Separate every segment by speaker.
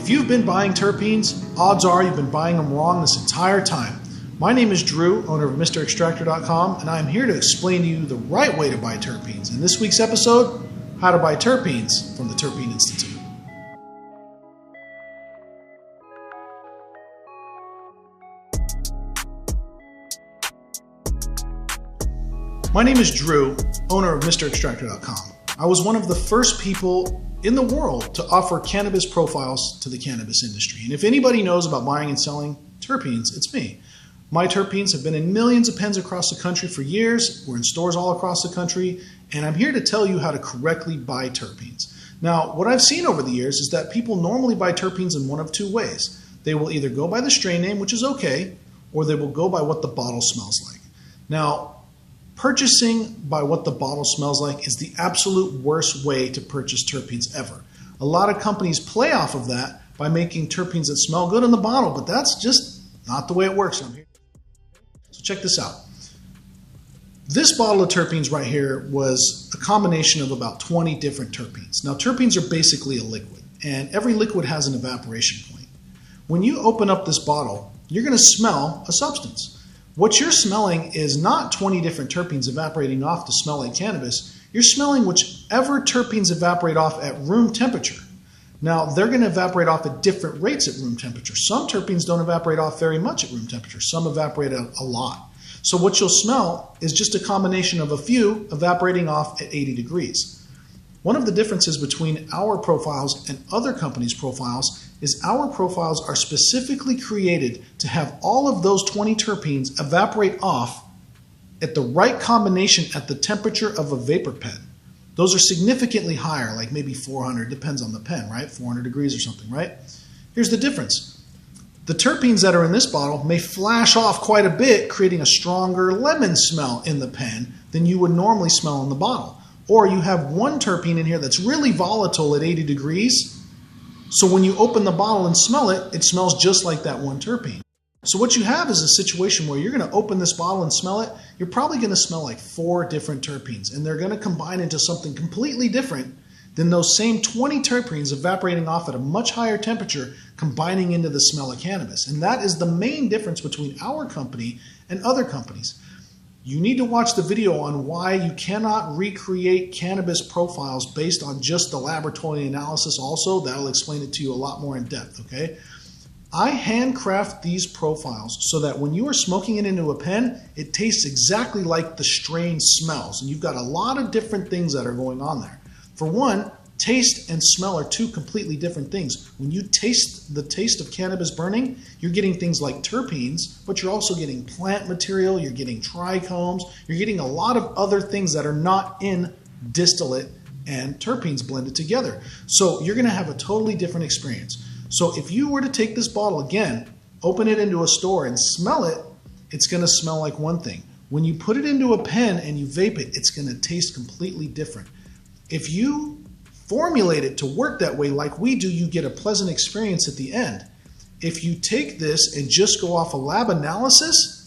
Speaker 1: If you've been buying terpenes, odds are you've been buying them wrong this entire time. My name is Drew, owner of MrExtractor.com, and I'm here to explain to you the right way to buy terpenes. In this week's episode, how to buy terpenes from the Terpene Institute. My name is Drew, owner of MrExtractor.com. I was one of the first people in the world to offer cannabis profiles to the cannabis industry. And if anybody knows about buying and selling terpenes, it's me. My terpenes have been in millions of pens across the country for years. We're in stores all across the country, and I'm here to tell you how to correctly buy terpenes. Now, what I've seen over the years is that people normally buy terpenes in one of two ways. They will either go by the strain name, which is okay, or they will go by what the bottle smells like. Now, purchasing by what the bottle smells like is the absolute worst way to purchase terpenes ever. A lot of companies play off of that by making terpenes that smell good in the bottle, but that's just not the way it works. So check this out. This bottle of terpenes right here was a combination of about 20 different terpenes. Now, terpenes are basically a liquid, and every liquid has an evaporation point. When you open up this bottle, you're going to smell a substance. What you're smelling is not 20 different terpenes evaporating off to smell like cannabis. You're smelling whichever terpenes evaporate off at room temperature. Now, they're going to evaporate off at different rates at room temperature. Some terpenes don't evaporate off very much at room temperature. Some evaporate a lot. So what you'll smell is just a combination of a few evaporating off at 80 degrees. One of the differences between our profiles and other companies' profiles is our profiles are specifically created to have all of those 20 terpenes evaporate off at the right combination at the temperature of a vapor pen. Those are significantly higher, like maybe 400, depends on the pen, right? 400 degrees or something, right? Here's the difference. The terpenes that are in this bottle may flash off quite a bit, creating a stronger lemon smell in the pen than you would normally smell in the bottle. Or you have one terpene in here that's really volatile at 80 degrees, so when you open the bottle and smell it, it smells just like that one terpene. So what you have is a situation where you're going to open this bottle and smell it. You're probably going to smell like 4 different terpenes, and they're going to combine into something completely different than those same 20 terpenes evaporating off at a much higher temperature, combining into the smell of cannabis. And that is the main difference between our company and other companies. You need to watch the video on why you cannot recreate cannabis profiles based on just the laboratory analysis also. That'll explain it to you a lot more in depth, okay? I handcraft these profiles so that when you are smoking it into a pen, it tastes exactly like the strain smells. And you've got a lot of different things that are going on there. For one, taste and smell are two completely different things. When you taste the taste of cannabis burning, you're getting things like terpenes, but you're also getting plant material, you're getting trichomes, you're getting a lot of other things that are not in distillate and terpenes blended together. So you're going to have a totally different experience. So if you were to take this bottle again, open it into a store and smell it, it's going to smell like one thing. When you put it into a pen and you vape it, it's going to taste completely different. If you formulate it to work that way like we do, you get a pleasant experience at the end. If you take this and just go off a lab analysis,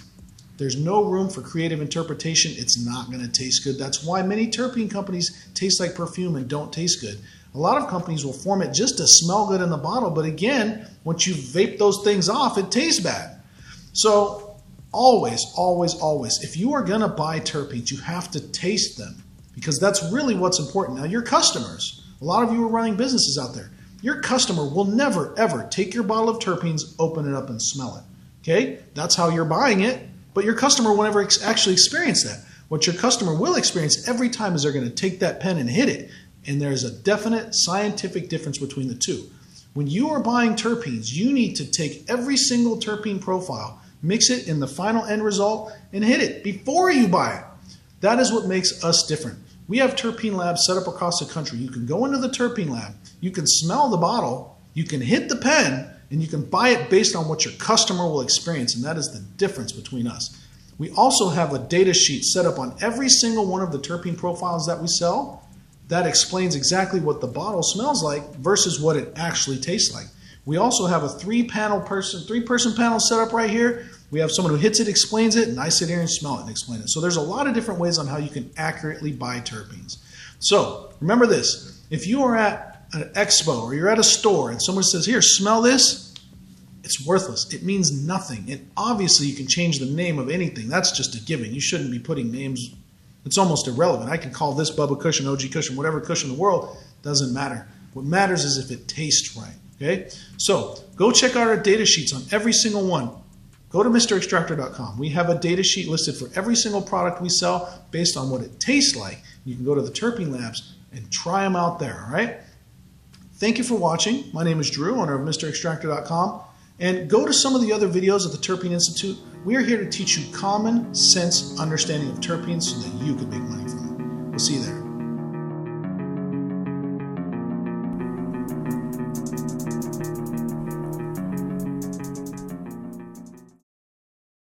Speaker 1: there's no room for creative interpretation. It's not going to taste good. That's why many terpene companies taste like perfume and don't taste good. A lot of companies will form it just to smell good in the bottle, but again, once you vape those things off, it tastes bad. So always, always, always, if you are going to buy terpenes, you have to taste them because that's really what's important. Now, your customers, a lot of you are running businesses out there. Your customer will never, ever take your bottle of terpenes, open it up, and smell it. Okay? That's how you're buying it, but your customer will never actually experience that. What your customer will experience every time is they're going to take that pen and hit it, and there's a definite scientific difference between the two. When you are buying terpenes, you need to take every single terpene profile, mix it in the final end result, and hit it before you buy it. That is what makes us different. We have terpene labs set up across the country. You can go into the terpene lab, you can smell the bottle, you can hit the pen, and you can buy it based on what your customer will experience, and that is the difference between us. We also have a data sheet set up on every single one of the terpene profiles that we sell that explains exactly what the bottle smells like versus what it actually tastes like. We also have a three-person panel set up right here. We have someone who hits it, explains it, and I sit here and smell it and explain it. So there's a lot of different ways on how you can accurately buy terpenes. So remember this, if you are at an expo or you're at a store and someone says, here, smell this, it's worthless. It means nothing. And obviously you can change the name of anything. That's just a given. You shouldn't be putting names. It's almost irrelevant. I can call this Bubba Cushion, OG Cushion, whatever cushion in the world. Doesn't matter. What matters is if it tastes right. Okay? So go check out our data sheets on every single one. Go to MrExtractor.com. We have a data sheet listed for every single product we sell based on what it tastes like. You can go to the Terpene Labs and try them out there. All right? Thank you for watching. My name is Drew, owner of MrExtractor.com. And go to some of the other videos at the Terpene Institute. We are here to teach you common sense understanding of terpenes so that you can make money from it. We'll see you there.